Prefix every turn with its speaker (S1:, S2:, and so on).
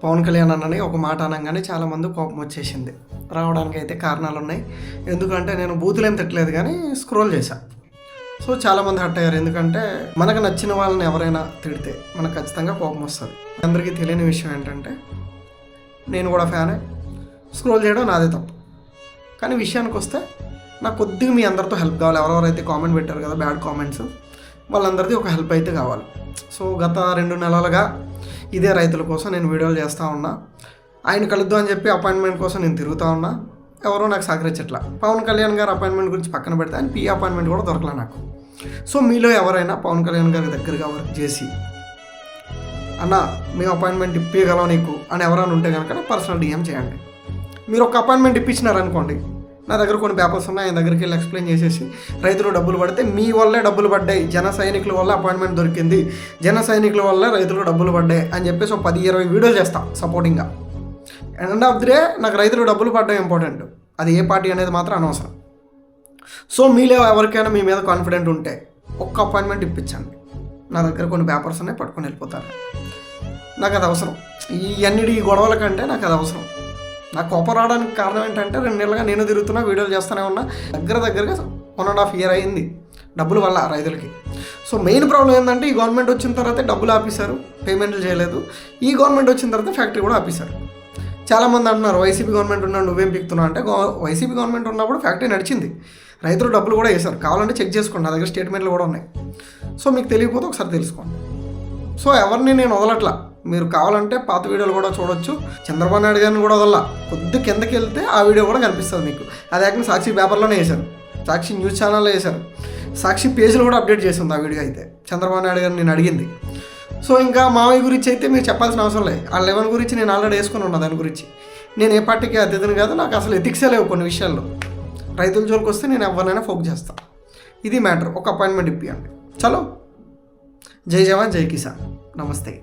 S1: పవన్ కళ్యాణ్ అన్నని ఒక మాట అనగానే చాలామంది కోపం వచ్చేసింది. రావడానికి అయితే కారణాలు ఉన్నాయి. ఎందుకంటే నేను బూతులేం తిట్టలేదు కానీ స్క్రోల్ చేశాను. సో చాలామంది హర్ట్ అయ్యారు. ఎందుకంటే మనకు నచ్చిన వాళ్ళని ఎవరైనా తిడితే మనకు ఖచ్చితంగా కోపం వస్తుంది. అందరికీ తెలియని విషయం ఏంటంటే నేను కూడా ఫ్యానే, స్క్రోల్ చేయడం నాదే తప్పు. కానీ విషయానికి వస్తే నాకు కొద్దిగా మీ అందరితో హెల్ప్ కావాలి. ఎవరెవరైతే కామెంట్ పెట్టారు కదా బ్యాడ్ కామెంట్స్, వాళ్ళందరిది ఒక హెల్ప్ అయితే కావాలి. సో గత 2 నెలలుగా ఇదే రైతుల కోసం నేను వీడియోలు చేస్తూ ఉన్నా. ఆయన కలుద్దాం అని చెప్పి అపాయింట్మెంట్ కోసం నేను తిరుగుతూ ఉన్నా. ఎవరో నాకు సహకరించట్లా. పవన్ కళ్యాణ్ గారు అపాయింట్మెంట్ గురించి పక్కన పెడితే ఆయన పీ అపాయింట్మెంట్ కూడా దొరకలే నాకు. సో మీలో ఎవరైనా పవన్ కళ్యాణ్ గారి దగ్గరగా వర్క్ చేసి అన్న మేము అపాయింట్మెంట్ ఇప్పించగలం నీకు అని ఎవరైనా ఉంటే కనుక పర్సనల్ డిఎం చేయండి. మీరు ఒక అపాయింట్మెంట్ ఇప్పించినారనుకోండి, నా దగ్గర కొన్ని పేపర్స్ ఉన్నాయి, ఆయన దగ్గరికి వెళ్ళి ఎక్స్ప్లెయిన్ చేసేసి రైతులు డబ్బులు పడితే మీ వల్లే డబ్బులు పడ్డాయి, జన సైనికుల వల్ల అపాయింట్మెంట్ దొరికింది, జన సైనికుల వల్ల రైతులు డబ్బులు పడ్డాయి అని చెప్పేసి ఒక 10-20 వీడియోలు చేస్తాం సపోర్టింగ్గా. ఎండ్ ఆఫ్ ది డే నాకు రైతులు డబ్బులు పడ్డాయి ఇంపార్టెంట్, అది ఏ పార్టీ అనేది మాత్రం అనవసరం. సో మీలో ఎవరికైనా మీ మీద కాన్ఫిడెంట్ ఉంటే ఒక్క అపాయింట్మెంట్ ఇప్పించండి. నా దగ్గర కొన్ని పేపర్స్ ఉన్నాయి, పట్టుకొని వెళ్ళిపోతారు. నాకు అది అవసరం. ఈ గొడవల కంటే నాకు అది అవసరం. నాకు కోపం రావడానికి కారణం ఏంటంటే 2 నెలలుగా నేను తిరుగుతున్నా, వీడియోలు చేస్తూనే ఉన్నా. దగ్గరగా 1.5 year అయింది డబ్బుల వల్ల రైతులకి. సో మెయిన్ ప్రాబ్లం ఏంటంటే ఈ గవర్నమెంట్ వచ్చిన తర్వాత డబ్బులు ఆపేశారు, పేమెంట్లు చేయలేదు. ఈ గవర్నమెంట్ వచ్చిన తర్వాత ఫ్యాక్టరీ కూడా ఆపేశారు. చాలామంది అంటున్నారు వైసీపీ గవర్నమెంట్ ఉన్నాడు నువ్వేం పిక్తున్నావు అంటే, వైసీపీ గవర్నమెంట్ ఉన్నప్పుడు ఫ్యాక్టరీ నడిచింది, రైతులు డబ్బులు కూడా వేశారు. కావాలంటే చెక్ చేసుకోండి, నా దగ్గర స్టేట్మెంట్లు కూడా ఉన్నాయి. సో మీకు తెలియకపోతే ఒకసారి తెలుసుకోండి. సో ఎవరిని నేను వదలట్లా, మీరు కావాలంటే పాత వీడియోలు కూడా చూడొచ్చు. చంద్రబాబు నాయుడు గారిని కూడా వదల, కొద్ది కిందకి వెళ్తే ఆ వీడియో కూడా కనిపిస్తుంది మీకు. అది యాక్చువల్లీ సాక్షి పేపర్లోనే వేశారు, సాక్షి న్యూస్ ఛానల్లో వేశారు, సాక్షి పేజీలో కూడా అప్డేట్ చేసింది ఆ వీడియో. అయితే చంద్రబాబు నాయుడు గారిని నేను అడిగింది. సో ఇంకా మావయ్య గురించి అయితే మీరు చెప్పాల్సిన అవసరం లేదు. ఆ 11 గురించి నేను ఆల్రెడీ వేసుకుని ఉన్నా. దాని గురించి నేను ఏ పార్టీకి అతిథిని కాదు, నాకు అసలు ఎథిక్సే లేవు కొన్ని విషయాల్లో. రైతుల జోలికి వస్తే నేను ఎవరినైనా ఫోకస్ చేస్తాను. ఇది మ్యాటర్. ఒక అపాయింట్మెంట్ ఇప్పియండి. చలో, జై జవాన్ జై కిసాన్. నమస్తే.